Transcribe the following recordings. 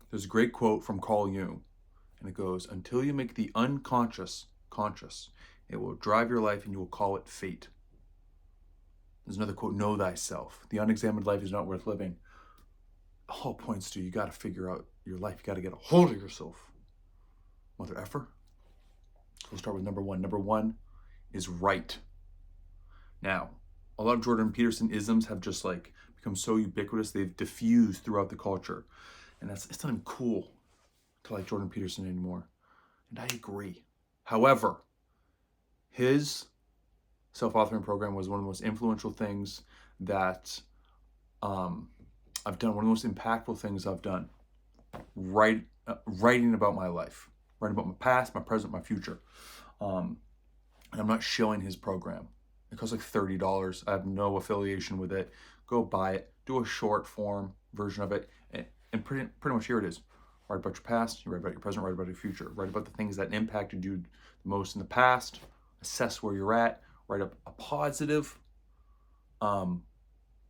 There's a great quote from Carl Jung, and it goes, "Until you make the unconscious conscious, it will drive your life and you will call it fate." There's another quote, "Know thyself. The unexamined life is not worth living." All points to you got to figure out your life. You got to get a hold of yourself. Mother effer. We'll start with number one. Number one is right. Now, a lot of Jordan Peterson isms have just like become so ubiquitous, they've diffused throughout the culture. And it's not even cool to like Jordan Peterson anymore. And I agree. However, his self-authoring program was one of the most influential things that I've done, one of the most impactful things I've done. Writing about my life, writing about my past, my present, my future. And I'm not shilling his program. It costs like $30. I have no affiliation with it. Go buy it. Do a short form version of it. And pretty much here it is. Write about your past, you write about your present, write about your future. Write about the things that impacted you the most in the past. Assess where you're at. Write up a positive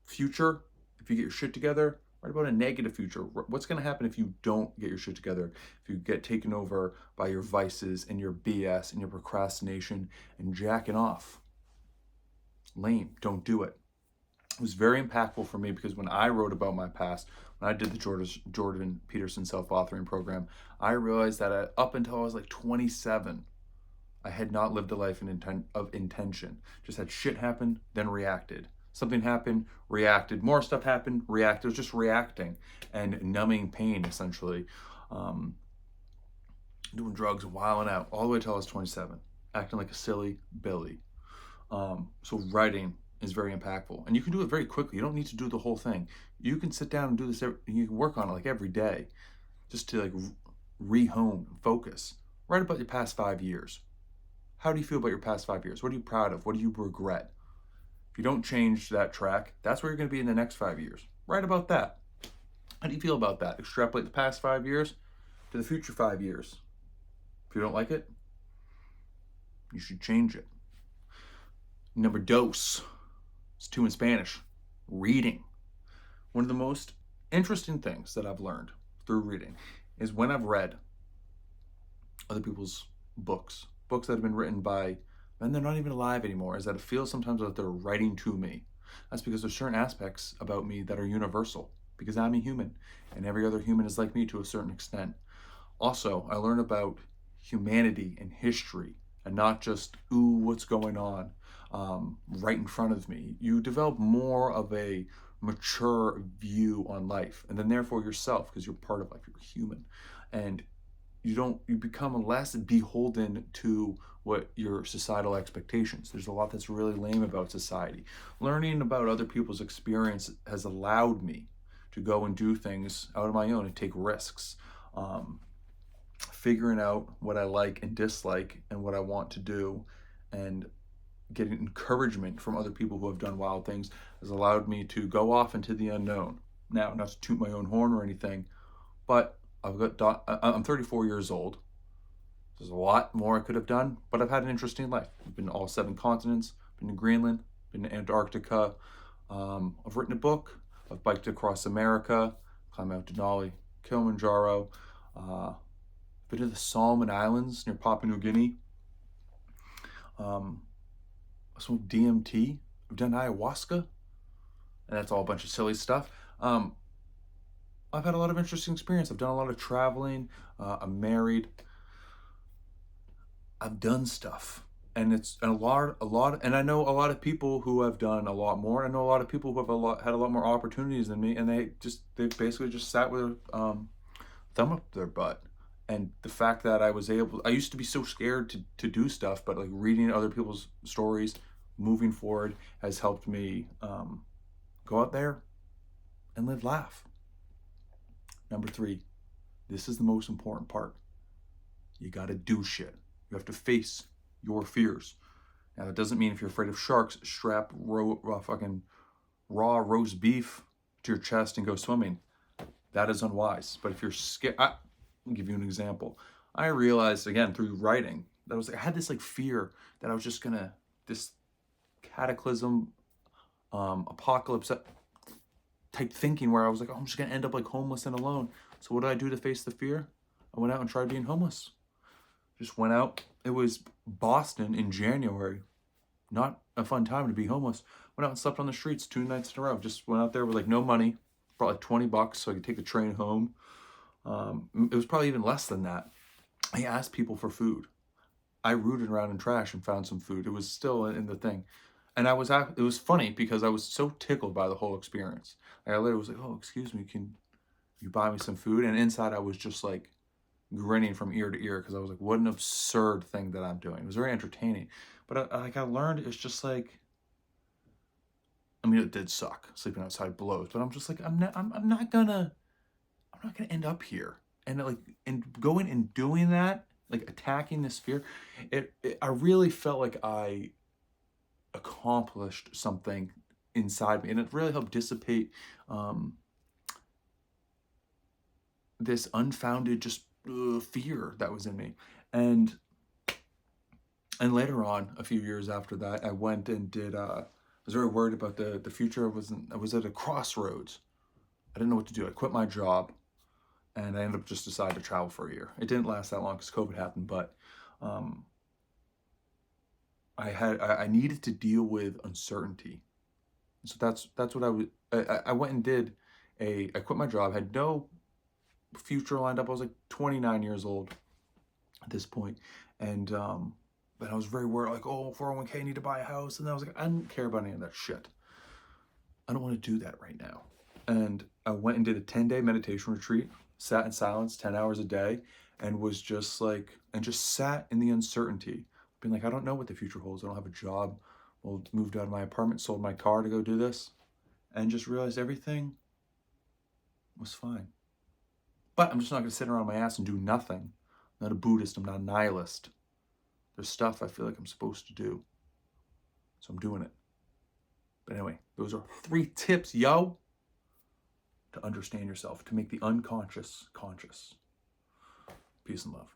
future. If you get your shit together, write about a negative future. What's going to happen if you don't get your shit together? If you get taken over by your vices and your BS and your procrastination and jacking off. Lame. Don't do it. It was very impactful for me because when I wrote about my past, when I did the Jordan Peterson self-authoring program, I realized that up until I was like 27, I had not lived a life of intention. Just had shit happen, then reacted. Something happened, reacted. More stuff happened, reacted. It was just reacting and numbing pain, essentially. Doing drugs, wilding out, all the way till I was 27. Acting like a silly Billy. So writing is very impactful. And you can do it very quickly. You don't need to do the whole thing. You can sit down and do this, and you can work on it like every day. Just to like rehome, focus. Write about your past 5 years. How do you feel about your past 5 years? What are you proud of? What do you regret? If you don't change that track, that's where you're going to be in the next 5 years. Write about that. How do you feel about that? Extrapolate the past 5 years to the future 5 years. If you don't like it, you should change it. Number dos. It's 2 in Spanish. Reading. One of the most interesting things that I've learned through reading is when I've read other people's books that have been written by men that are not even alive anymore, is that it feels sometimes that they're writing to me. That's because there's certain aspects about me that are universal, because I'm a human, and every other human is like me to a certain extent. Also, I learn about humanity and history, and not just, ooh, what's going on right in front of me. You develop more of a mature view on life, and then therefore yourself, because you're part of life, you're human. And you become less beholden to what your societal expectations. There's a lot that's really lame about society. Learning about other people's experience has allowed me to go and do things out of my own and take risks. Figuring out what I like and dislike and what I want to do, and getting encouragement from other people who have done wild things has allowed me to go off into the unknown. Now, not to toot my own horn or anything, but I'm 34 years old. There's a lot more I could have done, but I've had an interesting life. I've been to all 7 continents, been to Greenland, been to Antarctica. I've written a book. I've biked across America, climbed Mount Denali, Kilimanjaro. Been to the Solomon Islands near Papua New Guinea. I smoked DMT. I've done ayahuasca, and that's all a bunch of silly stuff. I've had a lot of interesting experience. I've done a lot of traveling. I'm married. I've done stuff, and it's a lot. And I know a lot of people who have done a lot more. I know a lot of people who have had a lot more opportunities than me, and they basically just sat with a thumb up their butt. And the fact that I used to be so scared to do stuff, but like reading other people's stories, moving forward, has helped me go out there and laugh. Number 3, this is the most important part. You gotta do shit. You have to face your fears. Now, that doesn't mean if you're afraid of sharks, strap fucking raw roast beef to your chest and go swimming. That is unwise. But if you're scared, I'll give you an example. I realized, again, through writing, that I had this like fear that I was just gonna, this cataclysm, apocalypse type thinking where I was like, oh, I'm just gonna end up like homeless and alone. So what did I do to face the fear? I went out and tried being homeless. Just went out. It was Boston in January. Not a fun time to be homeless. Went out and slept on the streets 2 nights in a row. Just went out there with like no money. Brought like $20 so I could take the train home. It was probably even less than that. I asked people for food. I rooted around in trash and found some food. It was still in the thing. And it was funny because I was so tickled by the whole experience. I literally was like, oh, excuse me, can you buy me some food? And inside I was just like grinning from ear to ear because I was like, what an absurd thing that I'm doing. It was very entertaining. But I learned it's just like, I mean, it did suck. Sleeping outside blows. But I'm just like, I'm not gonna end up here. And like, and going and doing that, like attacking this fear, I really felt like I accomplished something inside me, and it really helped dissipate this unfounded just fear that was in me. And later on, a few years after that, I went and did. I was very worried about the future. I was at a crossroads. I didn't know what to do. I quit my job, and I ended up just deciding to travel for a year. It didn't last that long because COVID happened, but I needed to deal with uncertainty. So that's what I went and did. I quit my job. Had no future lined up. I was like 29 years old at this point, and but I was very worried. Like, oh, 401k, I need to buy a house, and I was like, I don't care about any of that shit. I don't want to do that right now. And I went and did a 10-day meditation retreat. Sat in silence 10 hours a day, and was just like, and just sat in the uncertainty, being like, I don't know what the future holds. I don't have a job. Well, moved out of my apartment, sold my car to go do this, and just realized everything was fine. But I'm just not going to sit around my ass and do nothing. I'm not a Buddhist. I'm not a nihilist. There's stuff I feel like I'm supposed to do. So I'm doing it. But anyway, those are 3 tips, yo, to understand yourself, to make the unconscious conscious. Peace and love.